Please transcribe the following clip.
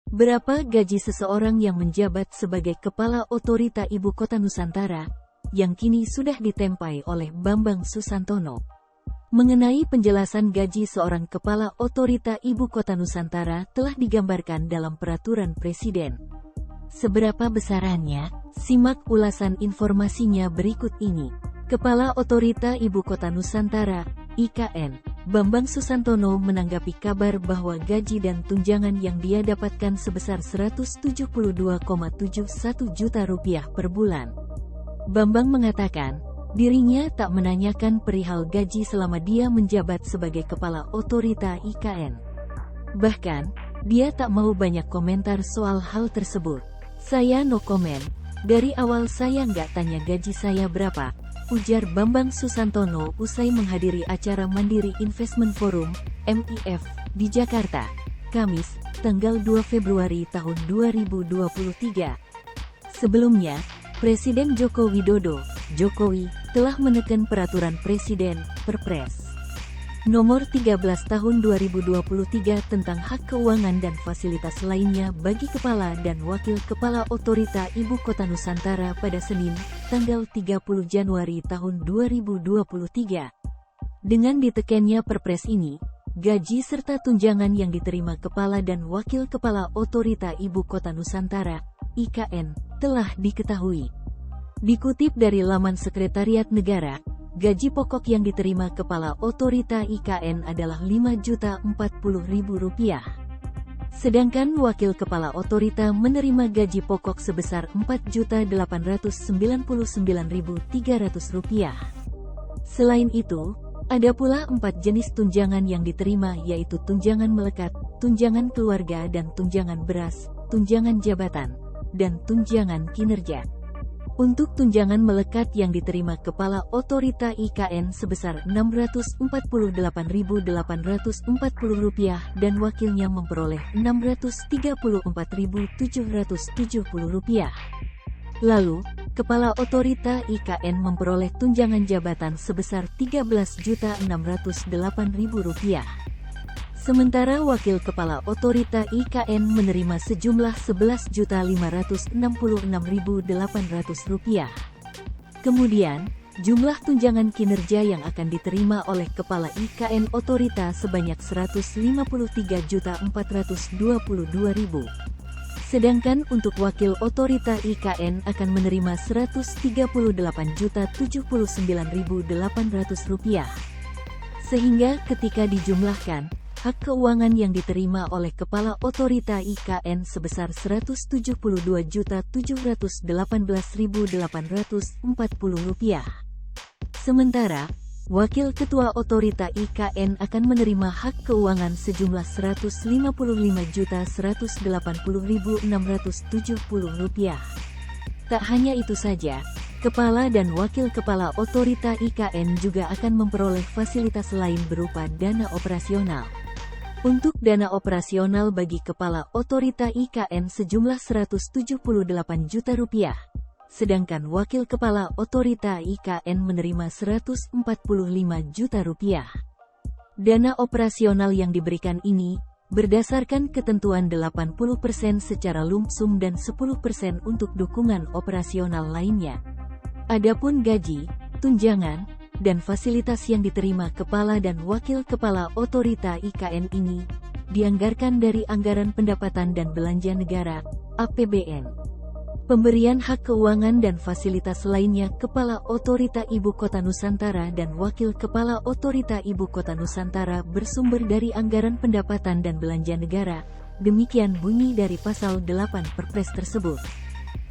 Berapa gaji seseorang yang menjabat sebagai Kepala Otorita Ibu Kota Nusantara, yang kini sudah ditempai oleh Bambang Susantono? Mengenai penjelasan gaji seorang Kepala Otorita Ibu Kota Nusantara telah digambarkan dalam Peraturan Presiden. Seberapa besarannya? Simak ulasan informasinya berikut ini. Kepala Otorita Ibu Kota Nusantara, IKN, Bambang Susantono menanggapi kabar bahwa gaji dan tunjangan yang dia dapatkan sebesar Rp172,71 juta per bulan. Bambang mengatakan, dirinya tak menanyakan perihal gaji selama dia menjabat sebagai Kepala Otorita IKN. Bahkan, dia tak mau banyak komentar soal hal tersebut. "Saya no comment, dari awal saya nggak tanya gaji saya berapa," ujar Bambang Susantono usai menghadiri acara Mandiri Investment Forum, MIF, di Jakarta, Kamis, tanggal 2 Februari tahun 2023. Sebelumnya, Presiden Joko Widodo, Jokowi, telah menekan Peraturan Presiden, Perpres Nomor 13 Tahun 2023 tentang hak keuangan dan fasilitas lainnya bagi Kepala dan Wakil Kepala Otorita Ibu Kota Nusantara pada Senin, tanggal 30 Januari tahun 2023. Dengan ditekannya Perpres ini, gaji serta tunjangan yang diterima Kepala dan Wakil Kepala Otorita Ibu Kota Nusantara, IKN, telah diketahui. Dikutip dari laman Sekretariat Negara, gaji pokok yang diterima Kepala Otorita IKN adalah Rp5.040.000. Sedangkan Wakil Kepala Otorita menerima gaji pokok sebesar Rp4.899.300. Selain itu, ada pula 4 jenis tunjangan yang diterima, yaitu tunjangan melekat, tunjangan keluarga dan tunjangan beras, tunjangan jabatan, dan tunjangan kinerja. Untuk tunjangan melekat yang diterima Kepala Otorita IKN sebesar Rp648.840 dan wakilnya memperoleh Rp634.770. Lalu, Kepala Otorita IKN memperoleh tunjangan jabatan sebesar Rp13.608.000. Sementara Wakil Kepala Otorita IKN menerima sejumlah Rp11.566.800. Kemudian, jumlah tunjangan kinerja yang akan diterima oleh Kepala IKN Otorita sebanyak Rp153.422.000. Sedangkan untuk Wakil Otorita IKN akan menerima Rp138.079.800. Sehingga ketika dijumlahkan, hak keuangan yang diterima oleh Kepala Otorita IKN sebesar Rp172.718.840. Sementara, Wakil Ketua Otorita IKN akan menerima hak keuangan sejumlah Rp155.180.670. Tak hanya itu saja, Kepala dan Wakil Kepala Otorita IKN juga akan memperoleh fasilitas lain berupa dana operasional. Untuk dana operasional bagi Kepala Otorita IKN sejumlah Rp178 juta, sedangkan Wakil Kepala Otorita IKN menerima Rp145 juta. Dana operasional yang diberikan ini berdasarkan ketentuan 80% secara lump sum dan 10% untuk dukungan operasional lainnya. Adapun gaji, tunjangan, dan fasilitas yang diterima Kepala dan Wakil Kepala Otorita IKN ini dianggarkan dari Anggaran Pendapatan dan Belanja Negara, APBN. Pemberian hak keuangan dan fasilitas lainnya Kepala Otorita Ibu Kota Nusantara dan Wakil Kepala Otorita Ibu Kota Nusantara bersumber dari Anggaran Pendapatan dan Belanja Negara. Demikian bunyi dari Pasal 8 Perpres tersebut.